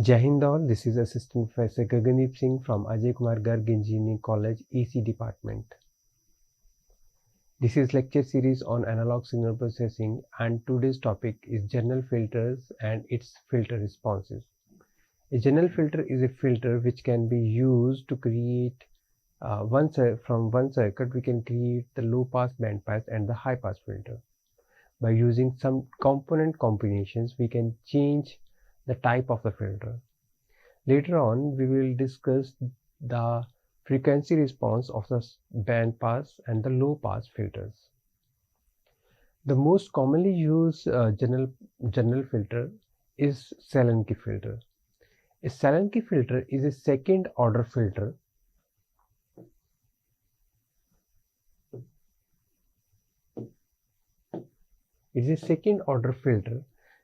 Jai Hind all, this is Assistant Professor Gagandeep Singh from Ajay Kumar Garg Engineering College EC Department. This is lecture series on analog signal processing, and today's topic is general filters and its filter responses. A general filter is a filter which can be used to create from one circuit we can create the low pass, band pass and the high pass filter. By using some component combinations we can change the type of the filter. Later on we will discuss the frequency response of the band pass and the low pass filters. The most commonly used general filter is Salanke filter. A Salanke filter is a second order filter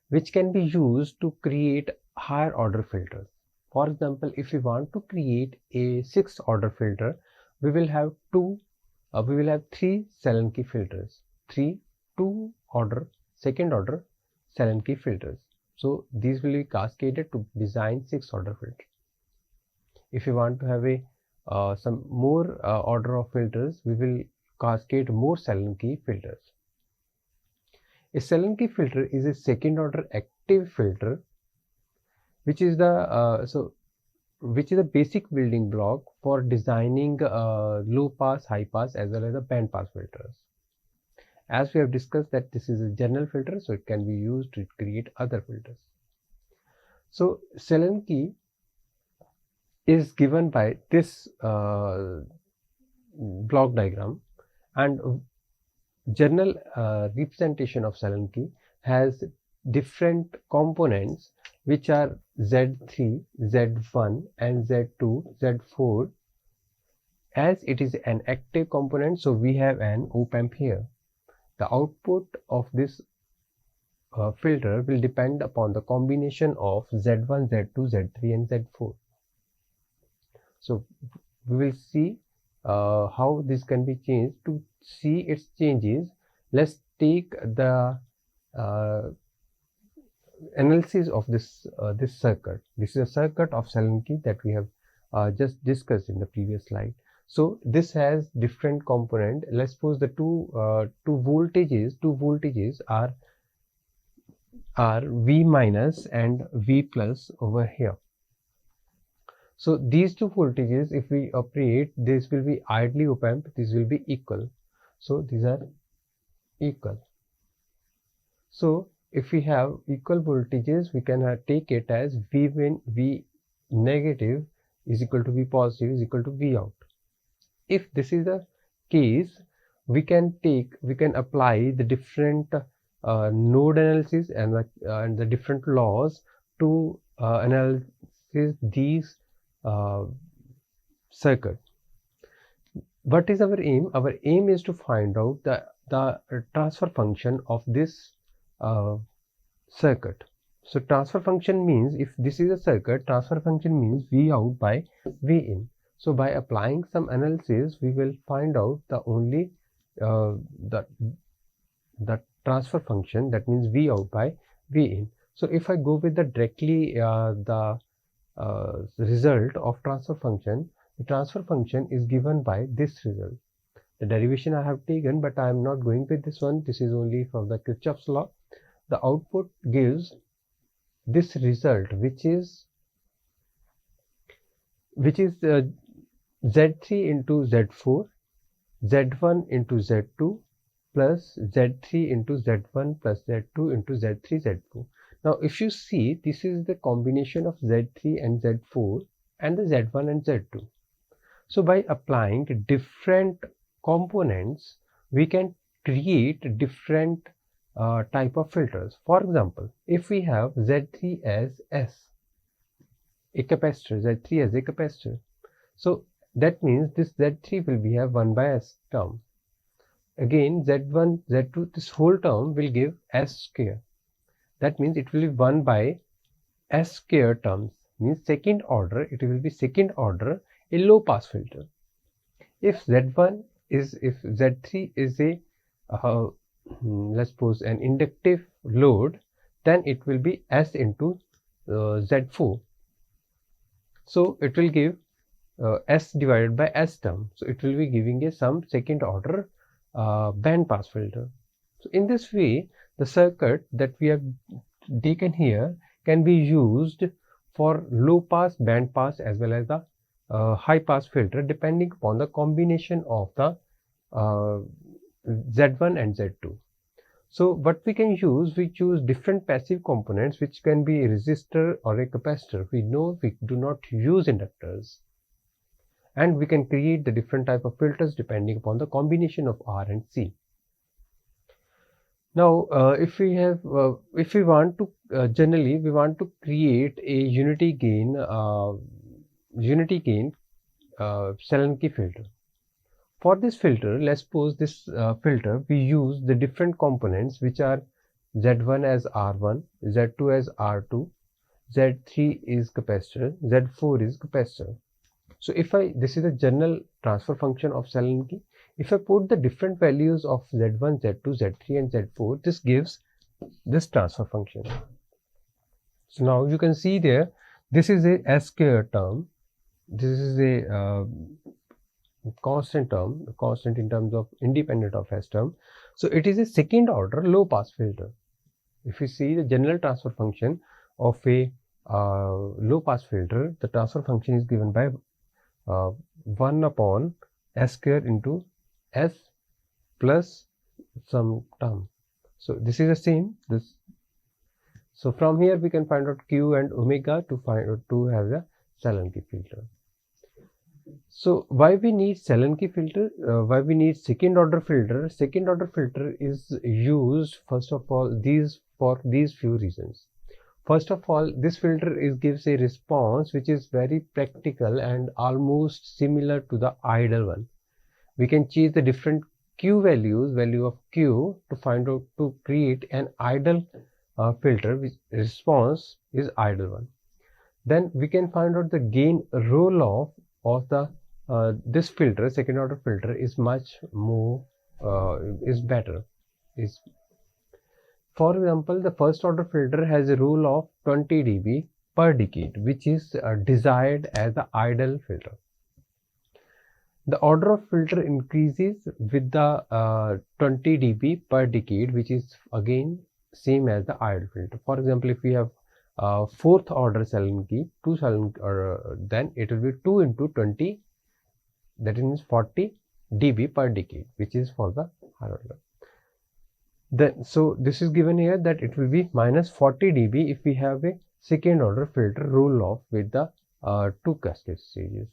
which can be used to create higher order filters. For example, if we want to create a 6th order filter, we will have three Salanke filters, second order Salanke filters. So these will be cascaded to design 6th order filter. If you want to have some more order of filters, we will cascade more Salanke filters. A Salanke filter is a second order active filter which is the basic building block for designing low pass, high pass as well as the band pass filters. As we have discussed that this is a general filter, so it can be used to create other filters. So Salanke is given by this block diagram, and general representation of Salanke has different components which are Z3, Z1 and Z2, Z4. As it is an active component, so we have an op-amp here. The output of this filter will depend upon the combination of Z1, Z2, Z3 and Z4. So we will see how this can be changed. To see its changes, let's take the analysis of this circuit. This is a circuit of Salanke that we have just discussed in the previous slide. So this has different component. Let's suppose the two voltages are V minus and V plus over here. So these two voltages, if we operate, this will be idly op-amp, this will be equal. So these are equal. So if we have equal voltages, we can take it as V negative is equal to V positive is equal to V out. If this is the case, we can apply the different node analysis and the different laws to analyze these circuit. What is our aim? Our aim is to find out the transfer function of this circuit. So transfer function means, if this is a circuit, transfer function means V out by V in. So by applying some analysis, we will find out the only the transfer function, that means V out by V in. So if I go with the directly the result of transfer function, the transfer function is given by this result. The derivation I have taken, but I am not going with this one. This is only from the Kirchhoff's law. The output gives this result, which is Z3 into Z4, Z1 into Z2 plus Z3 into Z1 plus Z2 into Z3, Z4. Now if you see, this is the combination of Z3 and Z4 and the Z1 and Z2. So by applying different components, we can create different type of filters. For example, if we have Z3 as S, a capacitor, Z3 as a capacitor, so that means this Z3 will have 1 by S term. Again Z1, Z2, this whole term will give S square. That means it will be 1 by S square terms, means second order, it will be second order a low pass filter. If Z3 is a let's suppose an inductive load, then it will be S into Z4. So it will give S divided by S term. So it will be giving a some second order band pass filter. So in this way, the circuit that we have taken here can be used for low pass, band pass as well as the high pass filter depending upon the combination of the Z1 and Z2. So what we can use, we choose different passive components which can be a resistor or a capacitor. We know we do not use inductors. And we can create the different type of filters depending upon the combination of R and C. Now, if we want to generally we want to create a unity gain Salon-Key filter. For this filter, let's suppose this filter we use the different components which are Z1 as R1, Z2 as R2, Z3 is capacitor, Z4 is capacitor. So if this is the general transfer function of Salon-Key. If I put the different values of Z1, Z2, Z3 and Z4, this gives this transfer function. So now you can see there, this is a S square term. This is a constant term, constant in terms of independent of S term. So it is a second order low pass filter. If you see the general transfer function of a low pass filter, the transfer function is given by 1 upon S square into S plus some term. So this is the same. So from here we can find out Q and omega to have the Salon-Key filter. So why we need Salon-Key filter? Why we need second order filter? Second order filter is used first of all for these few reasons. First of all, this filter gives a response which is very practical and almost similar to the ideal one. We can change the different Q values, value of Q to find out to create an ideal filter which response is ideal one. Then we can find out the gain roll-off of the this filter, second order filter is much more is better. For example, the first order filter has a roll of 20 dB per decade, which is desired as the ideal filter. The order of filter increases with the 20 dB per decade, which is again same as the ideal filter. For example, if we have fourth order Salon-Key, then it will be 2 into 20, that means 40 dB per decade, which is for the higher order. Then, so this is given here that it will be minus 40 dB if we have a second order filter roll off with the two cascade stages.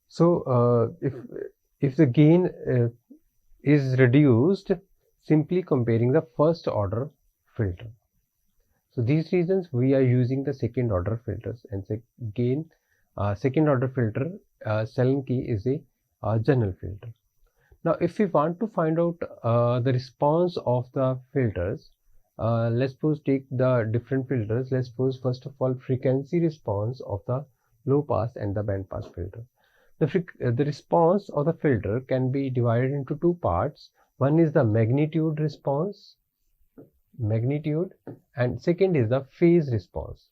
So if the gain is reduced simply comparing the first order filter. So these reasons we are using the second order filters, and second order filter Salon-Key is a general filter. Now if we want to find out the response of the filters, let's suppose take the different filters. Let's suppose first of all frequency response of the low pass and the band pass filter. The response of the filter can be divided into two parts. One is the magnitude response, and second is the phase response.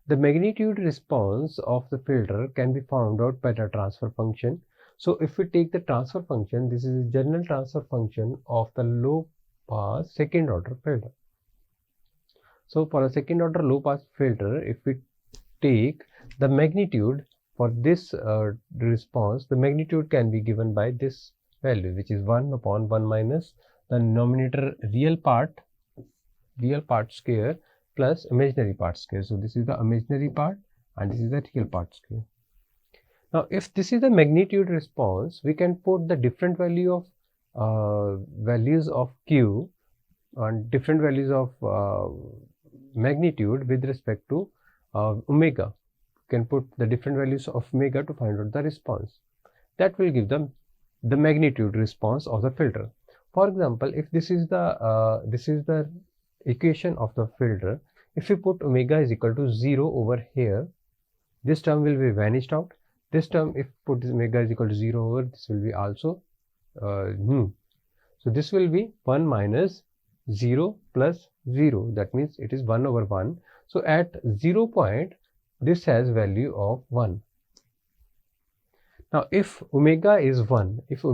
The magnitude response of the filter can be found out by the transfer function. So if we take the transfer function, this is a general transfer function of the low pass second order filter. So for a second order low pass filter, if we take the magnitude for this response, the magnitude can be given by this value, which is 1 upon 1 minus the denominator real part square plus imaginary part square. So this is the imaginary part and this is the real part square. Now if this is the magnitude response, we can put the different value of values of Q and different values of magnitude with respect to omega. You can put the different values of omega to find out the response. That will give them the magnitude response of the filter. For example, if this is the equation of the filter, if we put omega is equal to 0 over here, this term will be vanished out. This term, if put omega is equal to 0 over, this will be also new. So this will be 1 minus 0 plus 0, that means it is 1 over 1. So at 0 point, this has value of 1. Now if omega is 1, if we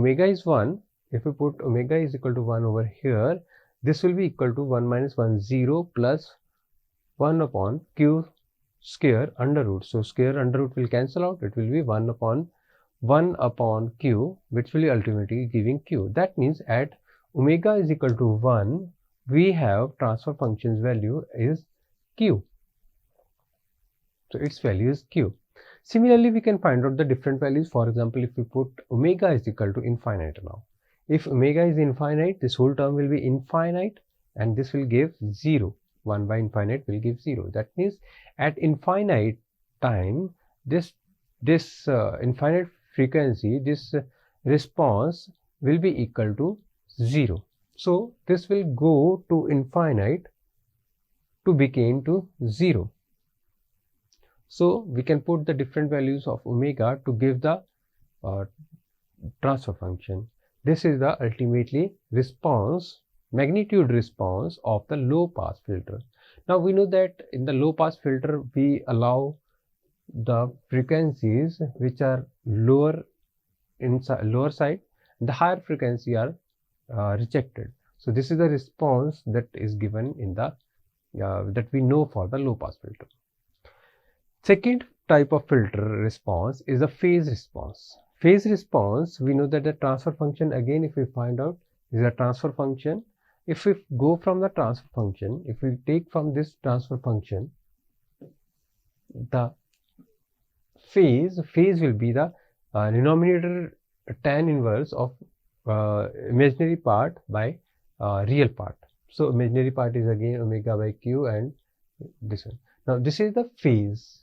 put omega is equal to 1 over here, this will be equal to 1 minus 1, 0 plus 1 upon q square under root. So square under root will cancel out, it will be 1 upon q, which will be ultimately giving q. That means at omega is equal to 1, we have transfer function's value is q. So its value is q. Similarly, we can find out the different values. For example, if we put omega is equal to infinite now. If omega is infinite, this whole term will be infinite and this will give 0. 1 by infinite will give 0. That means at infinite time, this infinite frequency, this response will be equal to 0. So this will go to infinite to become to 0. So we can put the different values of omega to give the transfer function. This is the ultimately response, magnitude response of the low pass filter. Now we know that in the low pass filter we allow the frequencies which are lower side, the higher frequency are rejected. So this is the response that is given in the that we know for the low pass filter. Second type of filter response is a phase response. Phase response, we know that the transfer function, again if we find out, is a transfer function. If we go from the transfer function, if we take from this transfer function, the phase will be the denominator tan inverse of imaginary part by real part. So imaginary part is again omega by q and this one. Now this is the phase.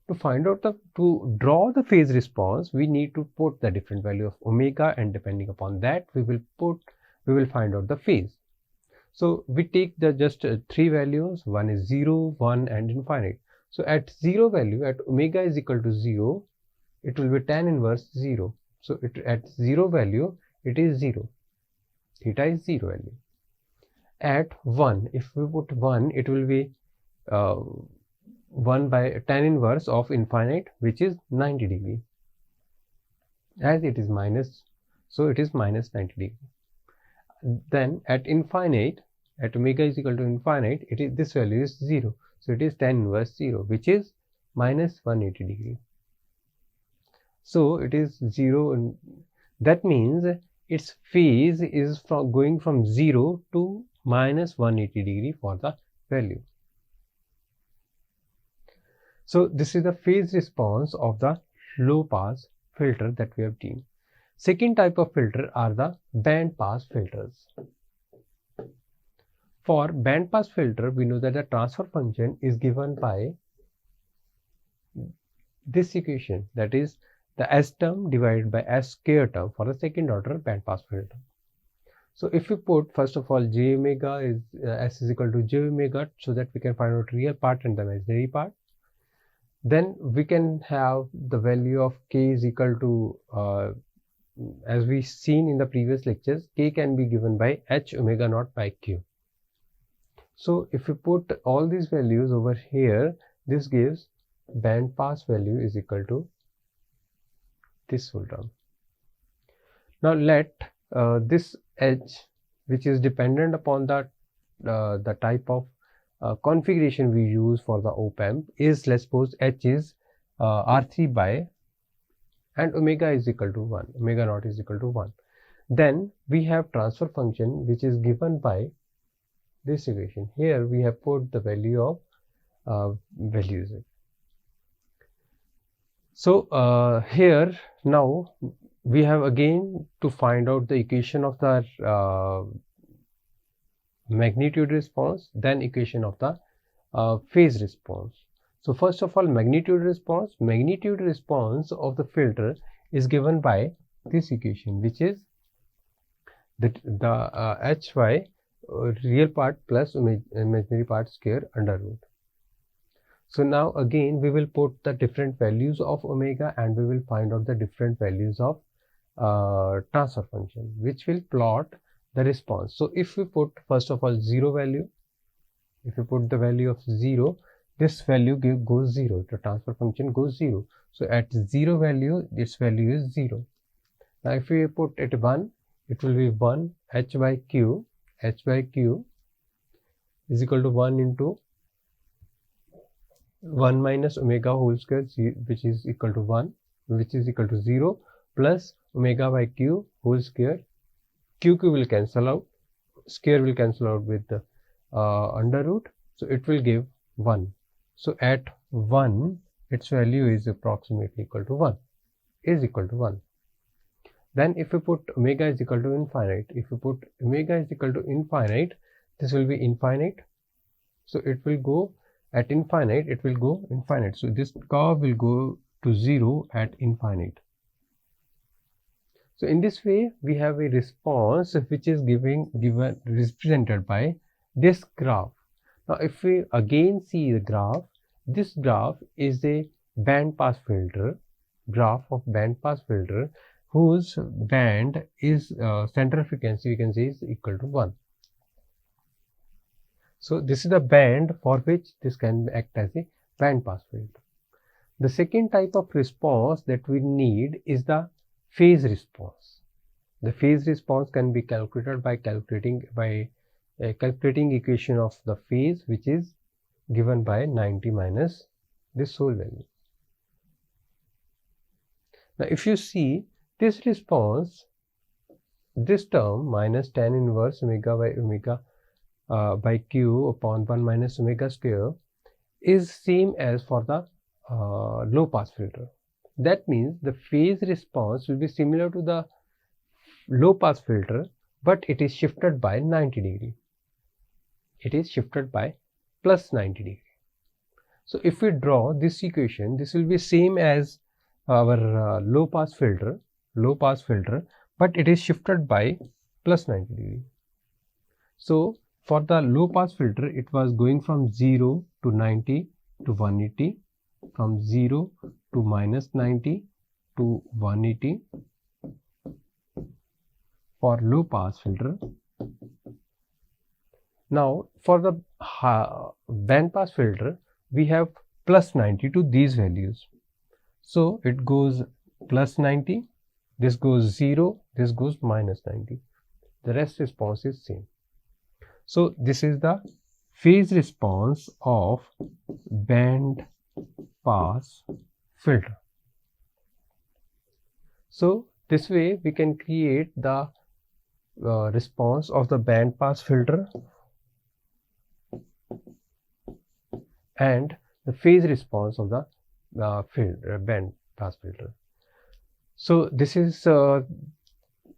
To find out to draw the phase response, we need to put the different value of omega, and depending upon that we will find out the phase. So we take the just 3 values, one is 0, 1 and infinite. So at 0 value, at omega is equal to 0, it will be tan inverse 0. So at 0 value it is 0, theta is 0 value. At 1, if we put 1, it will be 1 by tan inverse of infinite, which is 90 degree. As it is minus, so it is minus 90 degree. Then at infinite, at omega is equal to infinite, this value is 0. So it is tan inverse 0, which is minus 180 degree. So it is 0, and that means its phase is going from 0 to minus 180 degree for the value. So this is the phase response of the low pass filter that we have seen. Second type of filter are the band pass filters. For band pass filter, we know that the transfer function is given by this equation, that is the S term divided by S square term for the second order band pass filter. So if we put first of all j omega is S is equal to j omega, so that we can find out real part and the imaginary part. Then we can have the value of k is equal to, as we seen in the previous lectures, k can be given by h omega naught by q. So if we put all these values over here, this gives band pass value is equal to this whole term. Now let this h, which is dependent upon the type of configuration we use for the op-amp, is, let's suppose h is R3 by and omega is equal to 1, omega naught is equal to 1. Then we have transfer function which is given by this equation. Here we have put the value of values. So here now we have again to find out the equation of the magnitude response, then equation of the phase response. So first of all, magnitude response of the filter is given by this equation, which is the hy real part plus imaginary part square under root. So now again we will put the different values of omega and we will find out the different values of transfer function, which will plot the response. So if we put first of all 0 value, if you put the value of 0, this value goes 0, the transfer function goes 0. So at 0 value, this value is 0. Now if we put it 1, it will be 1 h by q is equal to 1 into 1 minus omega whole square, which is equal to 1, which is equal to 0, plus omega by q whole square. Q will cancel out, square will cancel out with the under root, so it will give 1. So at 1, its value is approximately equal to 1, is equal to 1. Then if we put omega is equal to infinite, if we put omega is equal to infinite, this will be infinite. So it will go at infinite, it will go infinite. So this curve will go to 0 at infinite. So in this way, we have a response which is given represented by this graph. Now if we again see the graph, this graph is a band pass filter, graph of band pass filter, whose band is center frequency, we can say, is equal to 1. So this is the band for which this can act as a band pass filter. The second type of response that we need is the phase response. The phase response can be calculated by calculating equation of the phase, which is given by 90 minus this whole value. Now if you see this response, this term minus tan inverse omega by q upon 1 minus omega square is same as for the low pass filter. That means the phase response will be similar to the low pass filter, but it is shifted by 90 degree. It is shifted by plus 90 degree. So if we draw this equation, this will be same as our low pass filter, but it is shifted by plus 90 degree. So for the low pass filter, it was going from 0 to 90 to 180, from 0 to minus 90 to 180 for low pass filter. Now for the band pass filter, we have plus 90 to these values. So it goes plus 90, this goes 0, this goes minus 90. The rest response is same. So this is the phase response of band pass filter. So this way we can create the response of the band pass filter and the phase response of the band pass filter. So this is all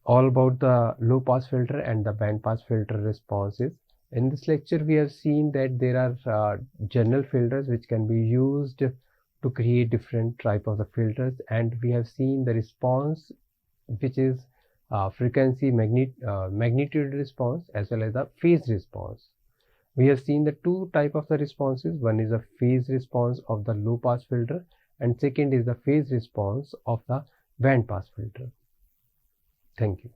about the low pass filter and the band pass filter responses. In this lecture, we have seen that there are general filters which can be used to create different type of the filters, and we have seen the response, which is frequency magnitude response as well as the phase response. We have seen the two type of the responses. One is a phase response of the low pass filter, and second is the phase response of the band pass filter. Thank you.